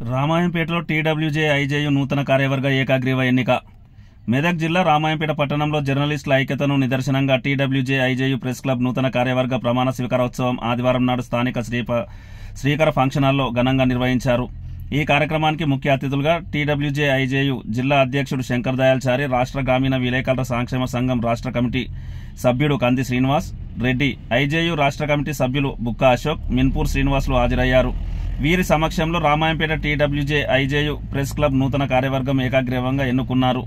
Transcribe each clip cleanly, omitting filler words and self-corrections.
రామాయంపేటలో TWJ IJU నూతన కార్యవర్గ ఏకాగ్రీవ ఎన్నిక. మెదక్ జిల్లా రామాయంపేట పట్టణంలో జర్నలిస్టుల ఐక్యతను నిదర్శనంగా టీడబ్ల్యూజే ఐజేయు ప్రెస్ క్లబ్ నూతన కార్యవర్గ ప్రమాణ స్వీకారోత్సవం ఆదివారం నాడు స్థానిక శ్రీకర ఫంక్షన్ హాల్లో ఘనంగా నిర్వహించారు. ఈ కార్యక్రమానికి ముఖ్య అతిథులుగా టీడబ్ల్యూజే ఐజేయు జిల్లా అధ్యక్షుడు శంకర్ దయాల్ చారి, రాష్ట్ర గ్రామీణ విలేకరుల సంక్షేమ సంఘం రాష్ట్ర కమిటీ సభ్యుడు కంది శ్రీనివాస్ రెడ్డి, ఐజేయు రాష్ట్ర కమిటీ సభ్యులు బుక్క అశోక్, మిన్పూర్ శ్రీనివాసులు హాజరయ్యారు. వీరి సమక్షంలో Ramayampet TWJ IJU press club నూతన కార్యవర్గం ఏకాగ్రీవంగా ఎన్నుకున్నారు.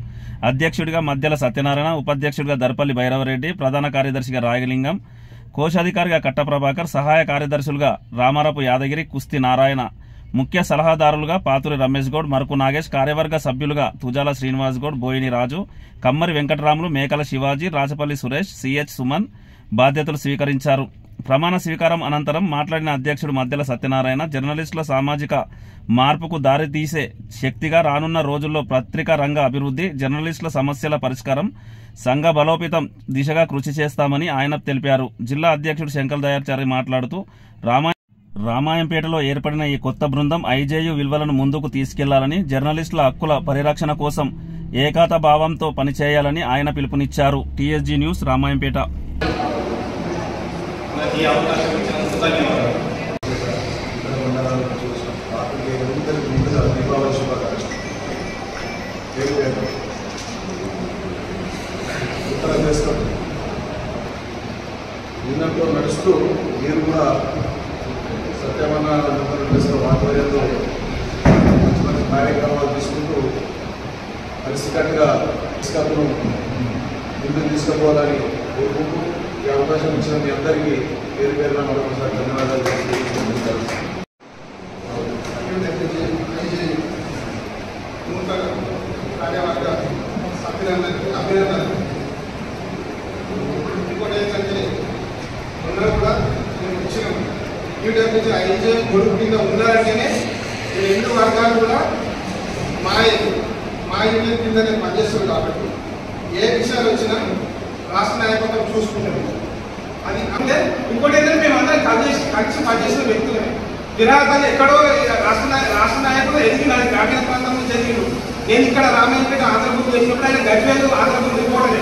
అధ్యక్షుడిగా మధ్యల సత్యనారాయణ, ఉపాధ్యక్షుడిగా దర్పల్లి భైరవరెడ్డి, ప్రధాన కార్యదర్శిగా రాయలింగం, కోశాధికారిగా కట్ట ప్రభాకర్, సహాయ కార్యదర్శులుగా రామారపు యాదగిరి, కుస్తీ నారాయణ, ముఖ్య సలహాదారులుగా పాతూరి రమేష్ గౌడ్, మరకు నాగేష్, కార్యవర్గ సభ్యులుగా తుజాల శ్రీనివాస్ గౌడ్, బోయిని రాజు, కమ్మరి వెంకటరాములు, మేకల శివాజీ, రాచపల్లి సురేష్, సిహెచ్ సుమన్ బాధ్యతలు స్వీకరించారు. ప్రమాణ స్వీకారం అనంతరం మాట్లాడిన అధ్యక్షుడు మధ్యల సత్యనారాయణ, జర్నలిస్టుల సామాజిక మార్పుకు దారితీసే శక్తిగా రానున్న రోజుల్లో పత్రికా రంగ అభివృద్ధి, జర్నలిస్టుల సమస్యల పరిష్కారం, సంఘ బలోపేతం దిశగా కృషి చేస్తామని ఆయన తెలిపారు. జిల్లా అధ్యక్షుడు శంకర్ దయాచారి మాట్లాడుతూ రామాయంపేటలో ఏర్పడిన ఈ కొత్త బృందం ఐజేయు విలువలను ముందుకు తీసుకెళ్లాలని, జర్నలిస్టుల హక్కుల పరిరక్షణ కోసం ఏకాత భావంతో పనిచేయాలని ఆయన పిలుపునిచ్చారు. TSG news, Ramayampet. నిన్నతో నడుస్తూ మీరు కూడా సత్యమన్న ఆధ్వర్యంలో మంచి మంచి కార్యక్రమాలు తీసుకుంటూ కలిసికట్టుగా తీసుకప్పును ముందుకు తీసుకుపోవాలని కోరుకుంటూ ఈ అవకాశం ఇచ్చిన మీ అందరికీ పేరు పేరున మరొకసారి ధన్యవాదాలు అభినందనలు. ఇంకోటి ఏంటంటే ఉన్నారు కూడా మేము వచ్చినాం టీడబ్ల్యూజే ఐజేయు గొడుగు కింద ఉన్నారంటేనే ఈ రెండు వర్గాలు కూడా మా యూనియన్ కిందనే పనిచేస్తారు. కాబట్టి ఏ విషయాలు వచ్చినా రాష్ట్ర నాయకత్వం చూసుకుంటాం. అది అంటే ఇంకోటి ఏంటంటే మేము అందరం కలిసి పనిచేసిన వ్యక్తులమే. విరాగాలు ఎక్కడో రాష్ట్ర నాయకులు ఎదిగి నాకు గ్రామీణ ప్రాంతంలో జరిగిండు. నేను ఇక్కడ రామాయంపేట ఆంధ్రప్రదేశ్ వేసినప్పుడు ఆయన గజ్వేలు ఆంధ్రప్రదేశ్ రిపోర్టరే.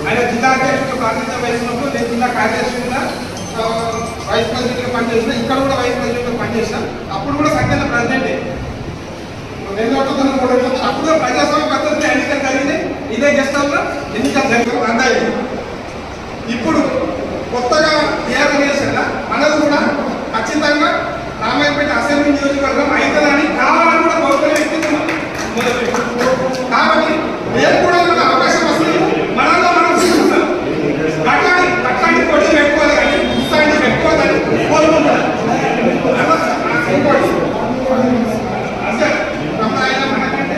ఆయన జిల్లా అధ్యక్షుడు ప్రాతినిధ్యం వహిస్తున్నప్పుడు నేను జిల్లా కార్యదర్శిగా వైస్ ప్రెసిడెంట్గా పనిచేసిన, ఇక్కడ కూడా వైస్ ప్రెసిడెంట్గా పనిచేసిన. అప్పుడు కూడా సత్యన్న ప్రెసిడెంటే. 2003 అప్పుడు ప్రజాస్వామ్య పద్ధతిలో ఎన్నికలు జరిగింది. ఇదే గెస్ట్ హౌస్లో ఎన్నికలు జరిగింది అందాయి. ఇప్పుడు కొత్తగా టీఆర్ఎస్ మనది కూడా ఖచ్చితంగా రామాయంపేట అసెంబ్లీ నియోజకవర్గం అవుతుందని కావాలని కూడా కోరుకునే వ్యక్తిత్వం. కాబట్టి నేను కూడా మన అవకాశం వస్తుంది, మనలో మనం తీసుకుంటాం. అట్లాంటి పోటీ పెట్టుకోవాలి కానీ ఉత్సాహాన్ని పెట్టుకోవాలని కోరుకుంటున్నాను. ఇంకోటి అంటే ఆయన మనకంటే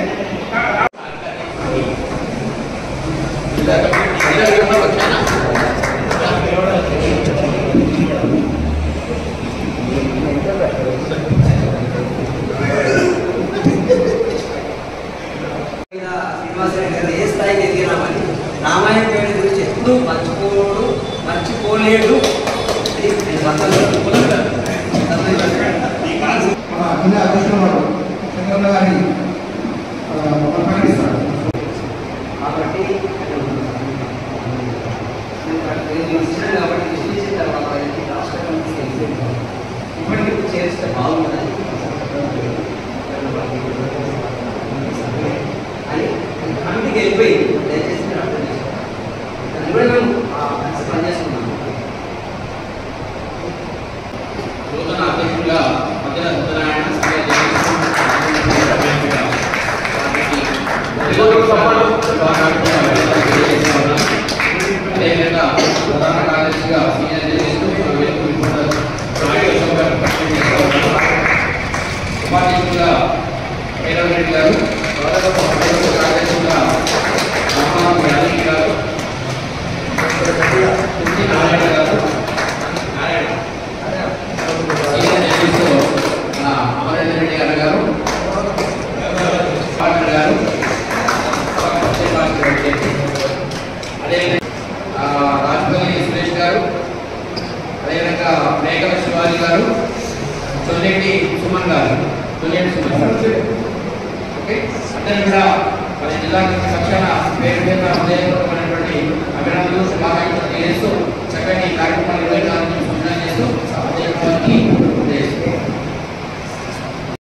ఏ స్థాయికి ఎదిగినామని రామాయణపేట గురించి ఎప్పుడు మర్చిపోలేడు. కాబట్టి విశ్లేషించిన తర్వాత రాష్ట్ర కమిటీ ఇప్పటికీ చేస్తే బాగుందని అని కమిటీకి వెళ్ళిపోయి దయచేసి మేము పనిచేస్తున్నాము. నూతన అధ్యక్షులుగా మధ్యల సత్యనారాయణ, అదేవిధంగా ప్రధాన కార్యదర్శిగా ఉపాధ్యక్షులుగా భైరవరెడ్డి గారు, కార్యదర్శిగా రామారావు యాదగిరి గారు, కుస్తీ నారాయణ గారు, అమరేంద్ర రెడ్డి గారు, పార్ట్నర్ గారు, అదేవిధంగా రాజపల్లి సురేష్ గారు, అదేవిధంగా మేకల శివాజీ గారు, చొల్లెడ్డి సుమన్ గారు. జూనియర్ ఓకే అందరూ కూడా మన జిల్లా పక్షాన పేరు పేరున హృదయపూర్వకమైనటువంటి